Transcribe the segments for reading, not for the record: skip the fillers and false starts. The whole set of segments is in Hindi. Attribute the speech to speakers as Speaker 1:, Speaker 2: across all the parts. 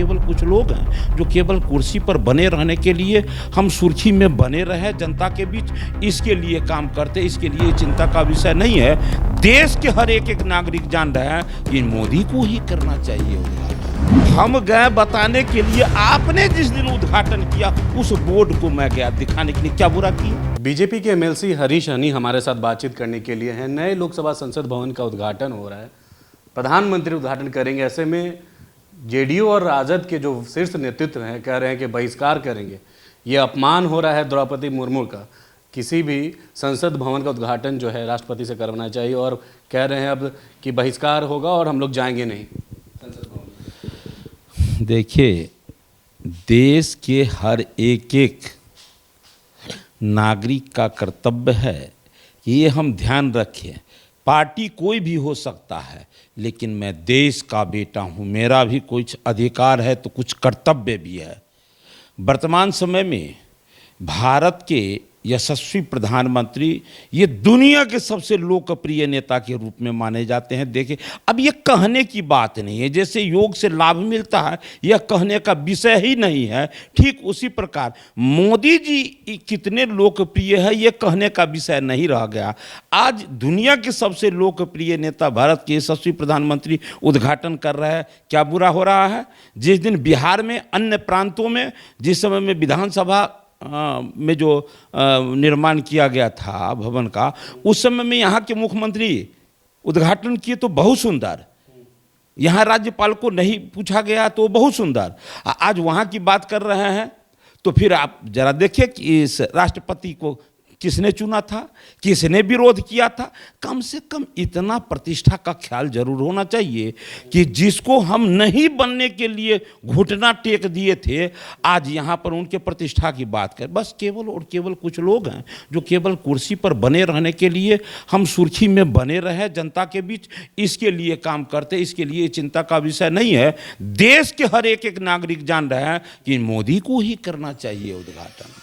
Speaker 1: केवल कुछ लोग हैं जो केवल कुर्सी पर बने रहने के लिए, हम सुर्खी में बने रहे जनता के बीच, इसके लिए काम करते, इसके लिए चिंता का विषय नहीं है। देश के हर एक एक नागरिक जान रहे हैं कि मोदी को ही करना चाहिए उद्घाटन। हम गए बताने के लिए, आपने जिस दिन उद्घाटन किया उस बोर्ड को मैं गया दिखाने के लिए, क्या बुरा किया?
Speaker 2: बीजेपी के एमएलसी हरीश हनी हमारे साथ बातचीत करने के लिए हैं। नए लोकसभा संसद भवन का उद्घाटन हो रहा है, प्रधानमंत्री उद्घाटन करेंगे। ऐसे में जेडीयू और राजद के जो शीर्ष नेतृत्व हैं कह रहे हैं कि बहिष्कार करेंगे। ये अपमान हो रहा है द्रौपदी मुर्मू का। किसी भी संसद भवन का उद्घाटन जो है राष्ट्रपति से करवाना चाहिए, और कह रहे हैं अब कि बहिष्कार होगा और हम लोग जाएंगे नहीं संसद भवन।
Speaker 1: देखिए, देश के हर एक एक नागरिक का कर्तव्य है कि ये हम ध्यान रखें। पार्टी कोई भी हो सकता है, लेकिन मैं देश का बेटा हूँ, मेरा भी कुछ अधिकार है तो कुछ कर्तव्य भी है। वर्तमान समय में भारत के यशस्वी प्रधानमंत्री ये दुनिया के सबसे लोकप्रिय नेता के रूप में माने जाते हैं। देखिए, अब ये कहने की बात नहीं है, जैसे योग से लाभ मिलता है यह कहने का विषय ही नहीं है, ठीक उसी प्रकार मोदी जी कितने लोकप्रिय है ये कहने का विषय नहीं रह गया। आज दुनिया के सबसे लोकप्रिय नेता भारत के यशस्वी प्रधानमंत्री उद्घाटन कर रहे हैं, क्या बुरा हो रहा है? जिस दिन बिहार में, अन्य प्रांतों में, जिस समय में विधानसभा में जो निर्माण किया गया था भवन का, उस समय में यहाँ के मुख्यमंत्री उद्घाटन किए तो बहुत सुंदर, यहाँ राज्यपाल को नहीं पूछा गया तो बहुत सुंदर। आज वहाँ की बात कर रहे हैं, तो फिर आप जरा देखिए कि इस राष्ट्रपति को किसने चुना था, किसने विरोध किया था। कम से कम इतना प्रतिष्ठा का ख्याल जरूर होना चाहिए कि जिसको हम नहीं बनने के लिए घुटना टेक दिए थे, आज यहाँ पर उनके प्रतिष्ठा की बात करें। बस केवल और केवल कुछ लोग हैं जो केवल कुर्सी पर बने रहने के लिए, हम सुर्खी में बने रहे जनता के बीच, इसके लिए काम करते, इसके लिए चिंता का विषय नहीं है। देश के हर एक एक नागरिक जान रहे हैं कि मोदी को ही करना चाहिए उद्घाटन।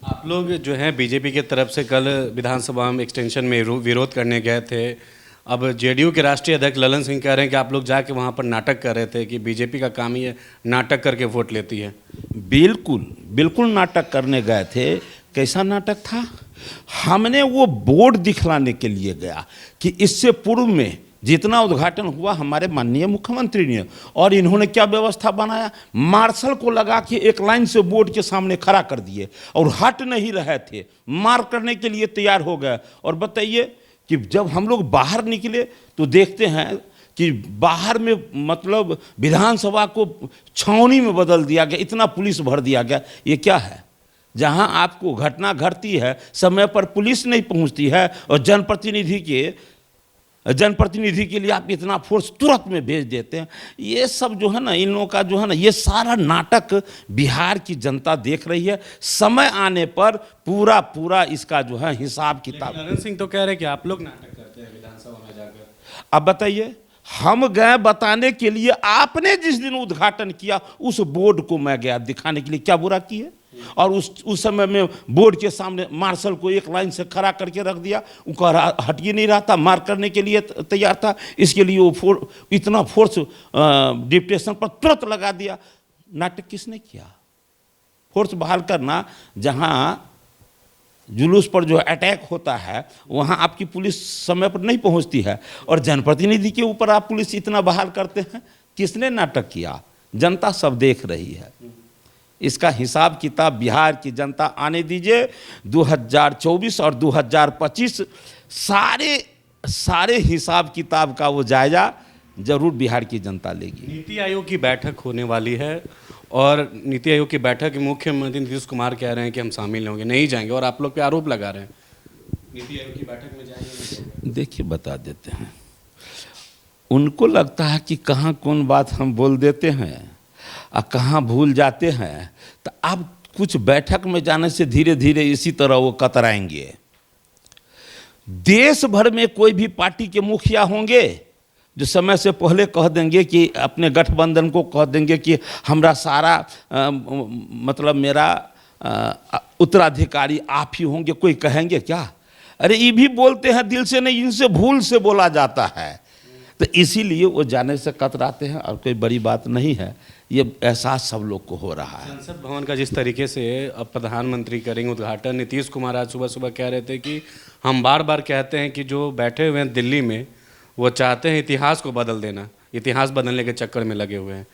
Speaker 2: आप लोग जो हैं बीजेपी की तरफ से कल विधानसभा में एक्सटेंशन में विरोध करने गए थे। अब जेडीयू के राष्ट्रीय अध्यक्ष ललन सिंह कह रहे हैं कि आप लोग जाके वहाँ पर नाटक कर रहे थे, कि बीजेपी का काम ही है नाटक करके वोट लेती है।
Speaker 1: बिल्कुल बिल्कुल नाटक करने गए थे। कैसा नाटक था? हमने वो बोर्ड दिखलाने के लिए गया कि इससे पूर्व में जितना उद्घाटन हुआ हमारे माननीय मुख्यमंत्री ने, और इन्होंने क्या व्यवस्था बनाया, मार्शल को लगा के एक लाइन से बोर्ड के सामने खड़ा कर दिए और हट नहीं रहे थे, मार करने के लिए तैयार हो गए। और बताइए कि जब हम लोग बाहर निकले तो देखते हैं कि बाहर में मतलब विधानसभा को छावनी में बदल दिया गया, इतना पुलिस भर दिया गया। ये क्या है? जहां आपको घटना घटती है समय पर पुलिस नहीं पहुंचती है, और जनप्रतिनिधि के लिए आप इतना फोर्स तुरंत में भेज देते हैं। ये सब जो है ना, इन लोगों का जो है ना, ये सारा नाटक बिहार की जनता देख रही है। समय आने पर पूरा इसका जो है हिसाब किताब।
Speaker 2: ललन सिंह तो कह रहे हैं कि आप लोग नाटक करते हैं विधानसभा में जाकर।
Speaker 1: अब बताइए, हम गए बताने के लिए, आपने जिस दिन उद्घाटन किया उस बोर्ड को मैं गया दिखाने के लिए, क्या बुरा किया? और उस समय में बोर्ड के सामने मार्शल को एक लाइन से खड़ा करके रख दिया, उनका हट ही नहीं रहा था, मार करने के लिए तैयार था। इसके लिए वो इतना फोर्स डिप्टेशन पर तुरंत लगा दिया। नाटक किसने किया? फोर्स बहाल करना, जहां जुलूस पर जो अटैक होता है वहां आपकी पुलिस समय पर नहीं पहुंचती है, और जनप्रतिनिधि के ऊपर आप पुलिस इतना बहाल करते हैं। किसने नाटक किया? जनता सब देख रही है। इसका हिसाब किताब बिहार की जनता आने दीजिए। 2024 और 2025 सारे हिसाब किताब का वो जायजा जरूर बिहार की जनता लेगी।
Speaker 2: नीति आयोग की बैठक होने वाली है, और नीति आयोग की बैठक में मुख्यमंत्री नीतीश कुमार कह रहे हैं कि हम शामिल होंगे, नहीं जाएंगे, और आप लोग पे आरोप लगा रहे हैं नीति आयोग की बैठक में जाएंगे।
Speaker 1: देखिए, बता देते हैं, उनको लगता है कि कहाँ कौन बात हम बोल देते हैं और कहाँ भूल जाते हैं, तो अब कुछ बैठक में जाने से धीरे धीरे इसी तरह वो कतराएंगे। देश भर में कोई भी पार्टी के मुखिया होंगे जो समय से पहले कह देंगे कि अपने गठबंधन को कह देंगे कि हमरा सारा मतलब मेरा उत्तराधिकारी आप ही होंगे। कोई कहेंगे क्या? अरे ये भी बोलते हैं दिल से नहीं, इनसे भूल से बोला जाता है। तो इसीलिए वो जाने से कतराते हैं और कोई बड़ी बात नहीं है, ये एहसास सब लोग को हो रहा है।
Speaker 2: संसद भवन का जिस तरीके से अब प्रधानमंत्री करेंगे उद्घाटन, नीतीश कुमार आज सुबह सुबह कह रहे थे कि हम बार बार कहते हैं कि जो बैठे हुए हैं दिल्ली में वो चाहते हैं इतिहास को बदल देना, इतिहास बदलने के चक्कर में लगे हुए हैं।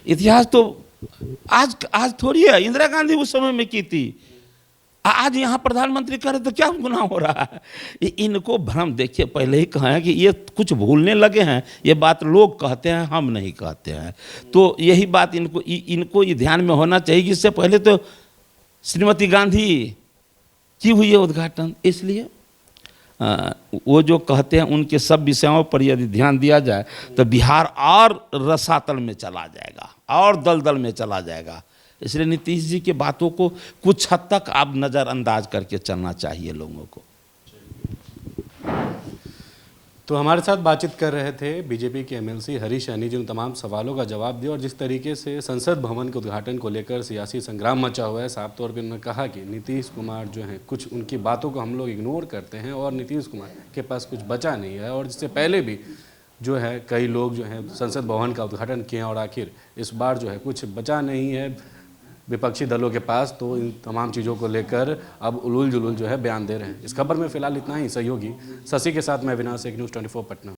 Speaker 1: इतिहास तो आज थोड़ी है, इंदिरा गांधी उस समय में की थी, आज यहाँ प्रधानमंत्री करे तो क्या गुनाह हो रहा है? इनको भ्रम, देखिए पहले ही कहा है कि ये कुछ भूलने लगे हैं, ये बात लोग कहते हैं, हम नहीं कहते हैं। तो यही बात इनको ये ध्यान में होना चाहिए कि इससे पहले तो श्रीमती गांधी की हुई है उद्घाटन, इसलिए वो जो कहते हैं उनके सब विषयों पर यदि ध्यान दिया जाए तो बिहार और रसातल में चला जाएगा और दलदल में चला जाएगा। इसलिए नीतीश जी की बातों को कुछ हद तक आप नज़रअंदाज करके चलना चाहिए लोगों को।
Speaker 2: तो हमारे साथ बातचीत कर रहे थे बीजेपी के एमएलसी हरीश सहनी, जिन तमाम सवालों का जवाब दिया और जिस तरीके से संसद भवन के उद्घाटन को लेकर सियासी संग्राम मचा हुआ है, साफ तौर पर उन्होंने कहा कि नीतीश कुमार जो हैं कुछ उनकी बातों को हम लोग इग्नोर करते हैं और नीतीश कुमार के पास कुछ बचा नहीं है। और जिससे पहले भी जो है कई लोग जो हैं संसद भवन का उद्घाटन किए और आखिर इस बार जो है कुछ बचा नहीं है विपक्षी दलों के पास, तो इन तमाम चीज़ों को लेकर अब उलूल जुलूल जो है बयान दे रहे हैं। इस खबर में फिलहाल इतना ही। सहयोगी शशि के साथ मैं अविनाश, एक न्यूज़ 24 पटना।